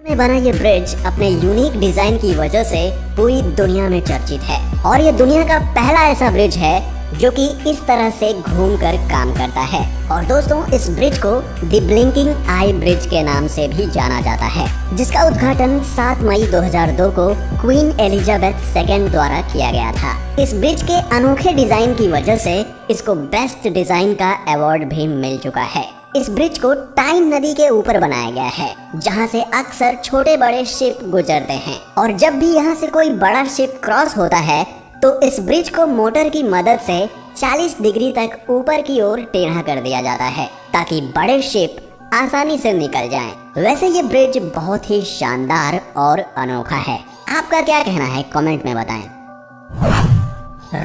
में बना ये ब्रिज अपने यूनिक डिजाइन की वजह से पूरी दुनिया में चर्चित है और ये दुनिया का पहला ऐसा ब्रिज है जो कि इस तरह से घूमकर काम करता है। और दोस्तों, इस ब्रिज को द ब्लिंकिंग आई ब्रिज के नाम से भी जाना जाता है, जिसका उद्घाटन 7 मई 2002 को क्वीन एलिजाबेथ II द्वारा किया गया था। इस ब्रिज के अनोखे डिजाइन की वजह से इसको बेस्ट डिजाइन का अवार्ड भी मिल चुका है। इस ब्रिज को टाइम नदी के ऊपर बनाया गया है, जहां से अक्सर छोटे बड़े शिप गुजरते हैं और जब भी यहां से कोई बड़ा शिप क्रॉस होता है तो इस ब्रिज को मोटर की मदद से 40 डिग्री तक ऊपर की ओर टेढ़ा कर दिया जाता है ताकि बड़े शिप आसानी से निकल जाएं। वैसे ये ब्रिज बहुत ही शानदार और अनोखा है। आपका क्या कहना है कमेंट में बताएं।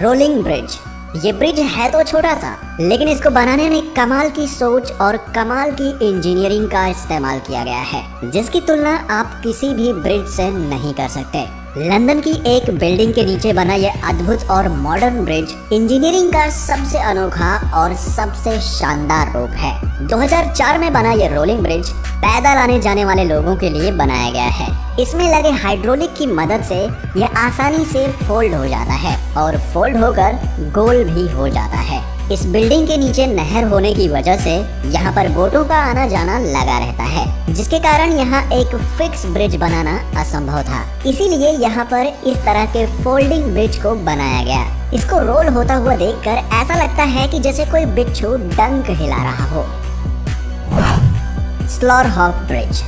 Rolling bridge. ये ब्रिज है तो छोटा सा, लेकिन इसको बनाने में कमाल की सोच और कमाल की इंजीनियरिंग का इस्तेमाल किया गया है, जिसकी तुलना आप किसी भी ब्रिज से नहीं कर सकते। लंदन की एक बिल्डिंग के नीचे बना यह अद्भुत और मॉडर्न ब्रिज इंजीनियरिंग का सबसे अनोखा और सबसे शानदार रूप है। 2004 में बना यह रोलिंग ब्रिज पैदल आने जाने वाले लोगों के लिए बनाया गया है। इसमें लगे हाइड्रोलिक की मदद से यह आसानी से फोल्ड हो जाता है और फोल्ड होकर गोल भी हो जाता है। इस बिल्डिंग के नीचे नहर होने की वजह से यहाँ पर बोटों का आना जाना लगा रहता है, जिसके कारण यहाँ एक फिक्स ब्रिज बनाना असंभव था। इसीलिए यहाँ पर इस तरह के फोल्डिंग ब्रिज को बनाया गया। इसको रोल होता हुआ देखकर ऐसा लगता है कि जैसे कोई बिच्छू डंक हिला रहा हो। स्लॉरहॉक ब्रिज।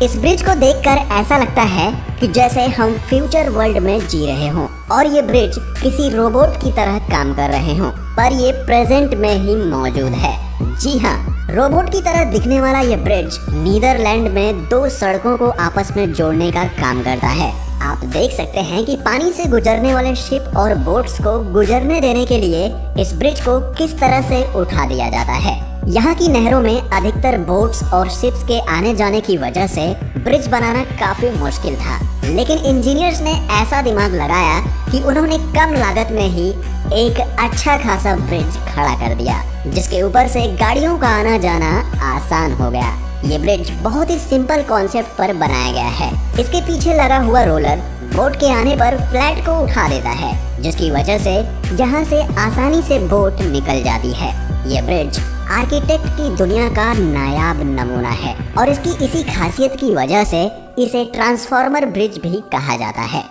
इस ब्रिज को देखकर ऐसा लगता है कि जैसे हम फ्यूचर वर्ल्ड में जी रहे हों और ये ब्रिज किसी रोबोट की तरह काम कर रहे हों, पर ये प्रेजेंट में ही मौजूद है। जी हाँ, रोबोट की तरह दिखने वाला ये ब्रिज नीदरलैंड में 2 सड़कों को आपस में जोड़ने का काम करता है। आप देख सकते हैं कि पानी से गुजरने वाले शिप और बोट्स को गुजरने देने के लिए इस ब्रिज को किस तरह से उठा दिया जाता है। यहाँ की नहरों में अधिकतर बोट्स और शिप्स के आने जाने की वजह से ब्रिज बनाना काफी मुश्किल था, लेकिन इंजीनियर्स ने ऐसा दिमाग लगाया कि उन्होंने कम लागत में ही एक अच्छा खासा ब्रिज खड़ा कर दिया, जिसके ऊपर से गाड़ियों का आना जाना आसान हो गया। ये ब्रिज बहुत ही सिंपल कॉन्सेप्ट पर बनाया गया है। इसके पीछे लगा हुआ रोलर बोट के आने पर फ्लैट को उठा देता है, जिसकी वजह से यहाँ से आसानी से बोट निकल जाती है। ये ब्रिज आर्किटेक्ट की दुनिया का नायाब नमूना है और इसकी इसी खासियत की वजह से इसे ट्रांसफॉर्मर ब्रिज भी कहा जाता है।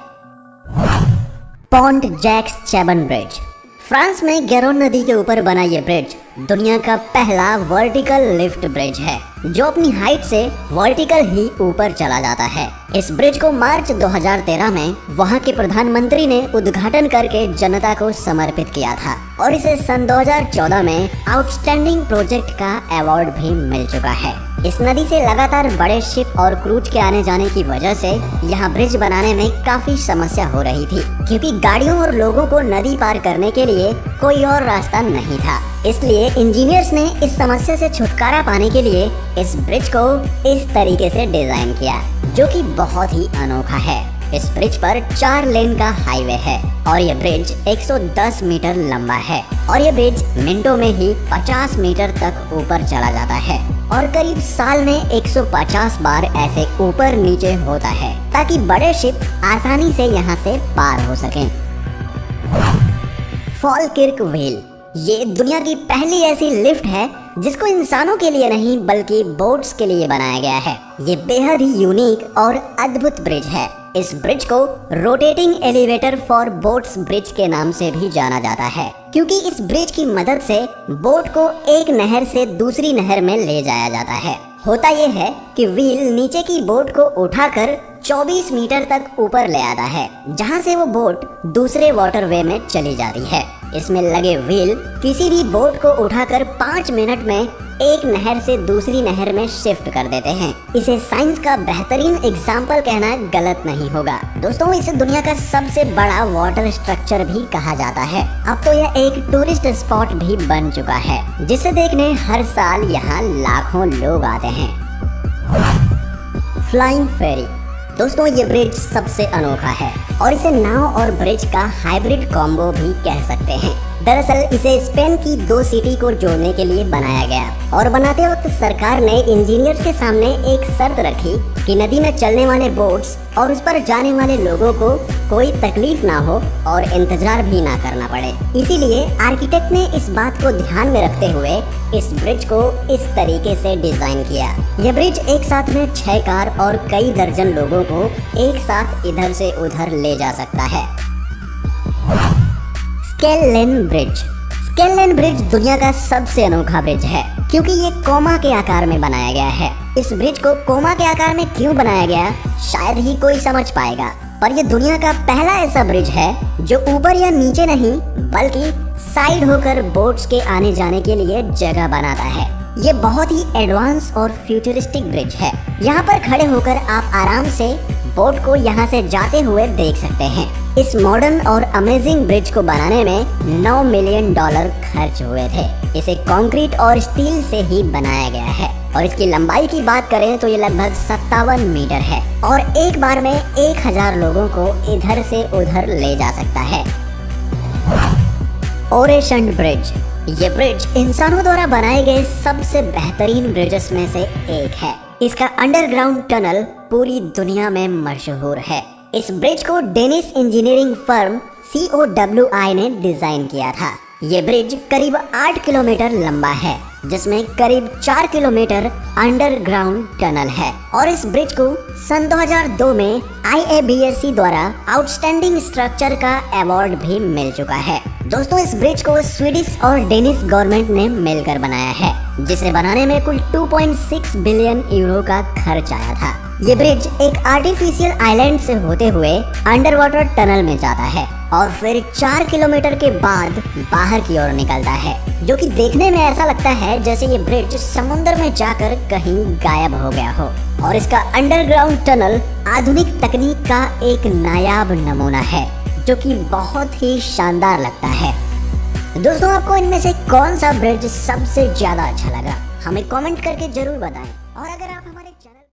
Pont Jacques Chaban bridge. France में गैरोन नदी के ऊपर बना ये ब्रिज दुनिया का पहला वर्टिकल लिफ्ट ब्रिज है, जो अपनी हाइट से वर्टिकल ही ऊपर चला जाता है। इस ब्रिज को मार्च 2013 में वहां के प्रधानमंत्री ने उद्घाटन करके जनता को समर्पित किया था और इसे सन 2014 में आउटस्टैंडिंग प्रोजेक्ट का अवार्ड भी मिल चुका है। इस नदी से लगातार बड़े शिप और क्रूज के आने जाने की वजह से यहाँ ब्रिज बनाने में काफी समस्या हो रही थी, क्योंकि गाड़ियों और लोगों को नदी पार करने के लिए कोई और रास्ता नहीं था। इसलिए इंजीनियर्स ने इस समस्या से छुटकारा पाने के लिए इस ब्रिज को इस तरीके से डिजाइन किया, जो कि बहुत ही अनोखा है। इस ब्रिज पर 4 लेन का हाईवे है और ये ब्रिज 110 मीटर लंबा है और ये ब्रिज मिनटों में ही 50 मीटर तक ऊपर चला जाता है और करीब साल में 150 बार ऐसे ऊपर नीचे होता है, ताकि बड़े शिप आसानी से यहाँ से पार हो सकें। फॉलकिर्क व्हील। ये दुनिया की पहली ऐसी लिफ्ट है जिसको इंसानों के लिए नहीं बल्कि बोट्स के लिए बनाया गया है। ये बेहद ही यूनिक और अद्भुत ब्रिज है। इस ब्रिज को rotating elevator for boats bridge के नाम से भी जाना जाता है, क्योंकि इस ब्रिज की मदद से बोट को एक नहर से दूसरी नहर में ले जाया जाता है। होता यह है कि व्हील नीचे की बोट को उठाकर 24 मीटर तक ऊपर ले आता है, जहां से वो बोट दूसरे वाटरवे में चली जाती है। इसमें लगे व्हील किसी भी बोट को उठाकर 5 मिनट में एक नहर से दूसरी नहर में शिफ्ट कर देते हैं। इसे साइंस का बेहतरीन एग्जाम्पल कहना गलत नहीं होगा। दोस्तों, इसे दुनिया का सबसे बड़ा वाटर स्ट्रक्चर भी कहा जाता है। अब तो यह एक टूरिस्ट स्पॉट भी बन चुका है, जिसे देखने हर साल यहाँ लाखों लोग आते हैं। फ्लाइंग फेरी। दोस्तों, ये ब्रिज सबसे अनोखा है और इसे नाव और ब्रिज का हाइब्रिड कॉम्बो भी कह सकते हैं। दरअसल इसे स्पेन की 2 सिटी को जोड़ने के लिए बनाया गया और बनाते वक्त सरकार ने इंजीनियर्स के सामने एक शर्त रखी कि नदी में चलने वाले बोट्स और उस पर जाने वाले लोगों को कोई तकलीफ ना हो और इंतजार भी ना करना पड़े। इसीलिए आर्किटेक्ट ने इस बात को ध्यान में रखते हुए इस ब्रिज को इस तरीके से डिजाइन किया। यह ब्रिज एक साथ में 6 कार और कई दर्जन लोगों को एक साथ इधर से उधर ले जा सकता है। Scalene bridge. स्केलेन ब्रिज दुनिया का सबसे अनोखा ब्रिज है क्योंकि ये कोमा के आकार में बनाया गया है। इस ब्रिज को कोमा के आकार में क्यों बनाया गया शायद ही कोई समझ पाएगा, पर ये दुनिया का पहला ऐसा ब्रिज है जो ऊपर या नीचे नहीं बल्कि साइड होकर बोट्स के आने जाने के लिए जगह बनाता है। ये बहुत ही एडवांस और फ्यूचरिस्टिक ब्रिज है। यहाँ पर खड़े होकर आप आराम से बोट को यहाँ से जाते हुए देख सकते हैं। इस मॉडर्न और अमेजिंग ब्रिज को बनाने में $9 मिलियन खर्च हुए थे। इसे कंक्रीट और स्टील से ही बनाया गया है और इसकी लंबाई की बात करें तो ये लगभग 57 मीटर है और एक बार में 1000 लोगों को इधर से उधर ले जा सकता है। ओरेशंड ब्रिज। ये ब्रिज इंसानों द्वारा बनाए गए सबसे बेहतरीन ब्रिजेस में से एक है। इसका अंडरग्राउंड टनल पूरी दुनिया में मशहूर है। इस ब्रिज को डेनिश इंजीनियरिंग फर्म COWI ने डिजाइन किया था। ये ब्रिज करीब 8 किलोमीटर लंबा है जिसमें करीब 4 किलोमीटर अंडरग्राउंड टनल है और इस ब्रिज को सन 2002 में IABSC द्वारा आउटस्टैंडिंग स्ट्रक्चर का अवार्ड भी मिल चुका है। दोस्तों, इस ब्रिज को स्वीडिश और डेनिश गवर्नमेंट ने मिलकर बनाया है जिसे बनाने में कुल 2.6 बिलियन यूरो का खर्च आया था। ये ब्रिज एक आर्टिफिशियल आइलैंड से होते हुए अंडर वाटर टनल में जाता है और फिर 4 किलोमीटर के बाद बाहर की ओर निकलता है, जो कि देखने में ऐसा लगता है जैसे ये ब्रिज समुद्र में जाकर कहीं गायब हो गया हो। और इसका अंडरग्राउंड टनल आधुनिक तकनीक का एक नायाब नमूना है जो कि बहुत ही शानदार लगता है। दोस्तों, आपको इनमें से कौन सा ब्रिज सबसे ज्यादा अच्छा लगा हमें कमेंट करके जरूर बताएं और अगर आप हमारे चैनल